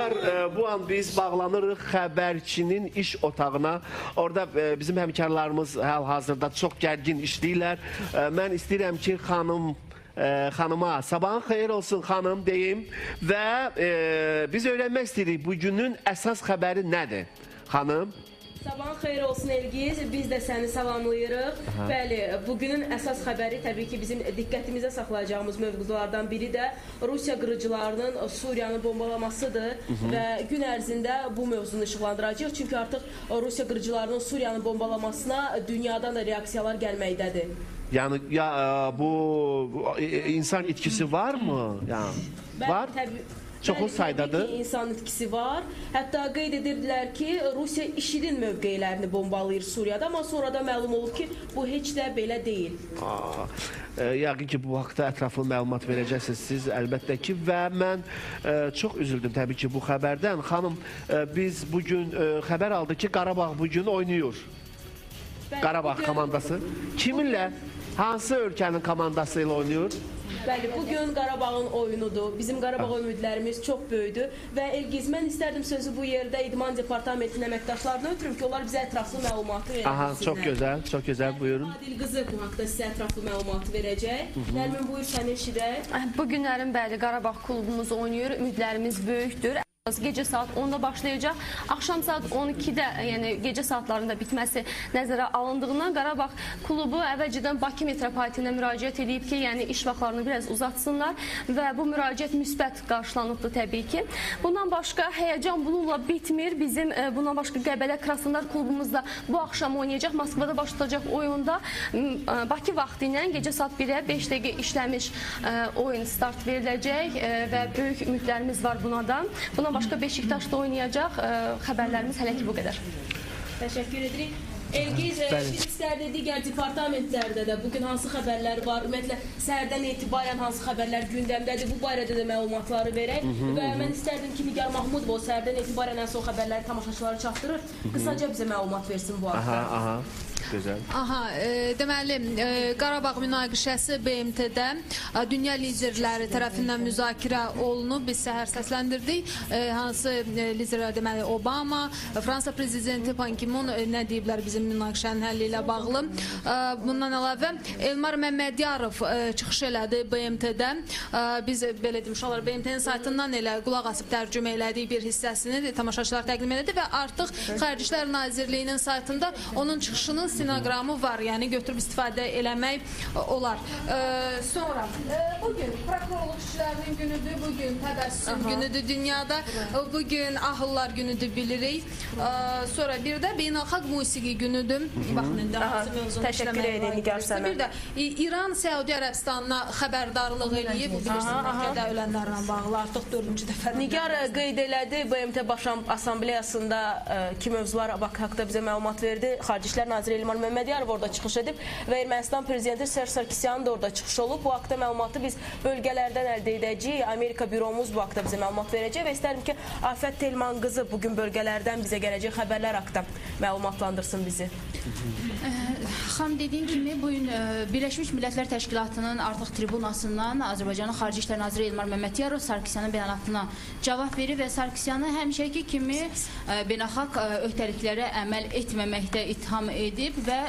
Bu an biz bağlanırıq xəbərçinin iş otağına. Orada bizim həmkarlarımız hal-hazırda çox gərgin işləyirlər. Mən istəyirəm ki, xanıma sabahın xeyir olsun xanım deyim və biz öyrənmək istəyirik bugünün əsas xəbəri nədir xanım? Sabahın xeyir olsun Elgiz, biz də səni salamlayırıq. Bəli, bugünün əsas xəbəri təbii ki, bizim diqqətimizə saxlayacağımız mövzulardan biri də Rusiya qırıcılarının Suriyanı bombalamasıdır və gün ərzində bu mövzunu işıqlandıracaq. Çünki artıq Rusiya qırıcılarının Suriyanı bombalamasına dünyadan da reaksiyalar gəlməkdədir. Yəni bu insan itkisi varmı? Yəni var. Çoxlu saydadır. Təbii ki, insan itkisi var. Hətta qeyd edirdilər ki, Rusiya IŞİDin mövqeylərini bombalayır Suriyada, amma sonra da məlum olub ki, bu heç də belə deyil. Yəqin ki, bu haqda ətraflı məlumat verəcəksiniz siz əlbəttə ki, və mən çox üzüldüm təbii ki, bu xəbərdən. Xanım, biz bugün xəbər aldıq ki, Qarabağ bugün oynayır. Qarabağ komandası. Kiminlə? Hansı ölkənin komandası ilə oynayır? Bəli, bugün Qarabağın oyunudur. Bizim Qarabağ ümidlərimiz çox böyüdür və Elgiz, mən istərdim sözü bu yerdə İdman Departamentinin əməkdaşlarına ötürüm ki, onlar bizə ətraflı məlumatı verəcəksinlər. Çox gözəl, çox gözəl, buyurun. Adil qızı bu haqda sizə ətraflı məlumatı verəcək. Nərmin, buyur səni eşidək. Bu günlərin bəli Qarabağ klubumuz oynayır, ümidlərimiz böyükdür. Gecə saat 10-da başlayacaq. Axşam saat 12-də, yəni gecə saatlarında bitməsi nəzərə alındığından Qarabağ klubu əvvəlcədən Bakı metropoliteninə müraciət edib ki, yəni iş vaxtlarını biraz uzatsınlar və bu müraciət müsbət qarşılanıbdır təbii ki. Bundan başqa həyəcan bununla bitmir. Bizim bundan başqa Qəbələ Krasnodar klubumuz da bu axşam oynayacaq. Moskvada başlayacaq oyunda Bakı vaxtı ilə gecə saat 1-ə 5 dəqiqə işləmiş oyun start veriləcək və böyük ümidlərimiz var buna da. Bundan başqa Beşiktaşda oynayacaq. Xəbərlərimiz hələ ki bu qədər. Təşəkkür edirik. Elgiz, biz istərdik digər departamentlərdə də bugün hansı xəbərlər var? Ümumiyyətlə, səhərdən etibarən hansı xəbərlər gündəmdədir? Bu barədə də məlumatları verək. Və mən istərdim ki, Nigar Mahmudov səhərdən etibarən ən son xəbərləri tamaşaçılara çatdırır. Qısaca bizə məlumat versin bu haqda. Gözəl. Deməli, Qarabağ münaqişəsi BMT-də dünya liderləri tərəfindən müzakirə olunub. Biz səhər səsləndirdik. Hansı liderlər, deməli, Obama, Fransa prezidenti Pan Ki-moon nə deyiblər bizim münaqişənin həlli ilə bağlı. Bundan əlavə, Elmar Məmmədiyarov çıxış elədi BMT-də. Biz belə demiş olar, BMT-nin saytından elə qulaq asıb tərcümə elədiyi bir hissəsini tamaşaçılar təqdim elədi və artıq Xarici İşlər Nazirliyinin saytında onun çıxışının stenoqramı var, yəni götürüb istifadə eləmək olar. Sonra, bugün prokurorluq işlərinin günüdür, bugün təbəssüm günüdür dünyada, bugün ahıllar günüdür bilirik. Sonra bir də beynəlxalq musiqi günüdür. Baxın, indi hansı mövzunu işləmək var. Bir də İran Səudi Ərəbistanına xəbərdarlıq eləyib, bilirsiniz, Məkkədə ölənlərlə bağlı artıq 4-cü dəfə. Nigar qeyd elədi, BMT Baş Assambleyasında ki mövzular haqda bizə məlumat verdi. Xarici İşlər Naziri Elmar Məmmədiyarov orada çıxış edib və Ermənistan prezidenti Serj Sarkisyan da orada çıxış olub. Bu haqda məlumatı biz bölgələrdən əldə edəcəyik. Amerika büromuz bu haqda bizə məlumat verəcək və istərdim ki, Afət Telman qızı bugün bölgələrdən bizə gələcək xəbərlər haqda məlumatlandırsın bizi. Xanım, dediyim kimi, bugün Birləşmiş Millətlər Təşkilatının artıq tribunasından Azərbaycanın Xarici İşlər Naziri Elmar Məmmədiyarov Sarkisyanın bəyanatına cavab verir və Sarkisyanı həmişəki kimi beynəlxalq öhdəliklərə əməl etməməkdə itham edib və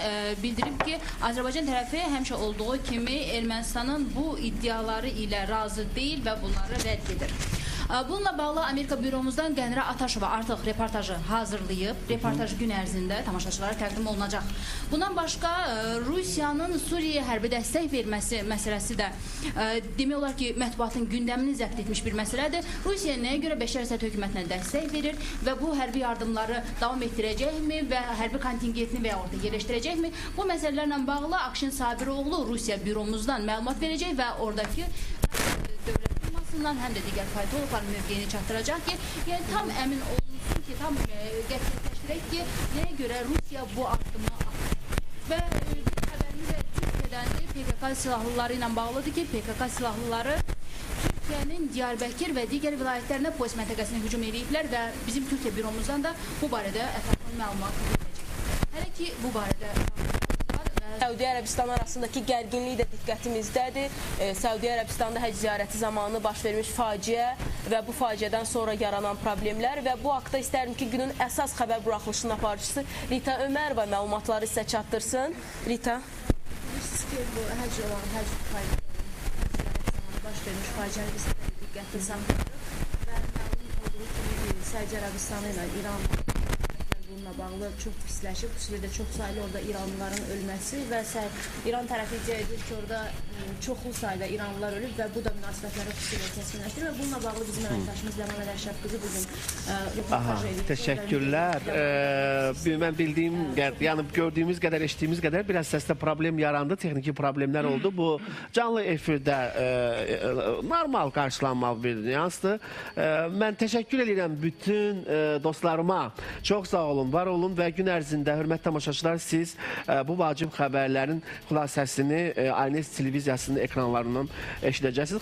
bildirib ki, Azərbaycan tərəfi həmişə olduğu kimi Ermənistanın bu iddiaları ilə razı deyil və bunları rədd edir. Bununla bağlı Amerika büromuzdan Qənirə Ataşova artıq reportajı hazırlayıb. Reportaj gün ərzində tamaşaçılara təqdim olunacaq. Bundan başqa Rusiyanın Suriyaya hərbi dəstək verməsi məsələsi də demək olar ki, mətbuatın gündəmini zəbt etmiş bir məsələdir. Rusiya nəyə görə Bəşər Əsəd hökumətinə dəstək verir və bu hərbi yardımları davam etdirəcəkmi və hərbi kontingentini və ya orada yerləşdirəcəkmi? Bu məsələlərlə bağlı Akşin Sabiroğlu Rusiya büromuzdan məlumat verəcək və oradakı dövlət həm də digər politologların mövqeyini çatdıracaq ki, yəni tam əmin olunsun ki, tam qətiyyətləşdirək ki, nəyə görə Rusiya bu addımı atır. Və xəbərimiz də Türkiyədəndir, PKK silahlıları ilə bağlıdır ki, PKK silahlıları Türkiyənin Diyarbəkir və digər vilayətlərinə polis məntəqəsinə hücum ediblər və bizim Türkiyə büromuzdan da bu barədə ətraflı məlumat veriləcək. Hələ ki, bu barədə Səudiyyə Ərəbistan arasındakı gərginlik də diqqətimizdədir. Səudiyyə Ərəbistanda həcc ziyarəti zamanı baş vermiş faciə və bu faciədən sonra yaranan problemlər və bu haqda istərdim ki, günün əsas xəbər buraxılışının aparıcısı Rita Ömərova məlumatları sizə çatdırsın. Rita. Bilirsiniz ki, bu həcc baş vermiş faciəni biz diqqətli saxladıq və məlum olduğu kimi Səudiyyə Ərəbistanı ilə İran bununla bağlı çox pisləşib, xüsusilə çox saylı orada İranlıların ölməsi və İran tərəfi iddia edir ki, orada çoxlu sayda İranlılar ölüb və bu da münasibətləri xüsusilə kəskinləşdirir və bununla bağlı bizim əməkdaşımız Ləman Əşrəf qızı bugün röportaj edir. Təşəkkürlər. Mən bildiyim qədər, yəni gördüyümüz qədər, eşitdiyimiz qədər biraz səsdə problem yarandı, texniki problemlər oldu. Bu canlı efirdə normal qarşılanmalı bir nüansdır. Mən təşəkkür edirəm bütün dostlarıma. Çox sağ olun, var olun və gün ərzində, hörmətli tamaşaçılar, siz bu vacib xəbərlərin xülasəsini Aynes televiziyasının ekranlarından eşidəcəksiniz.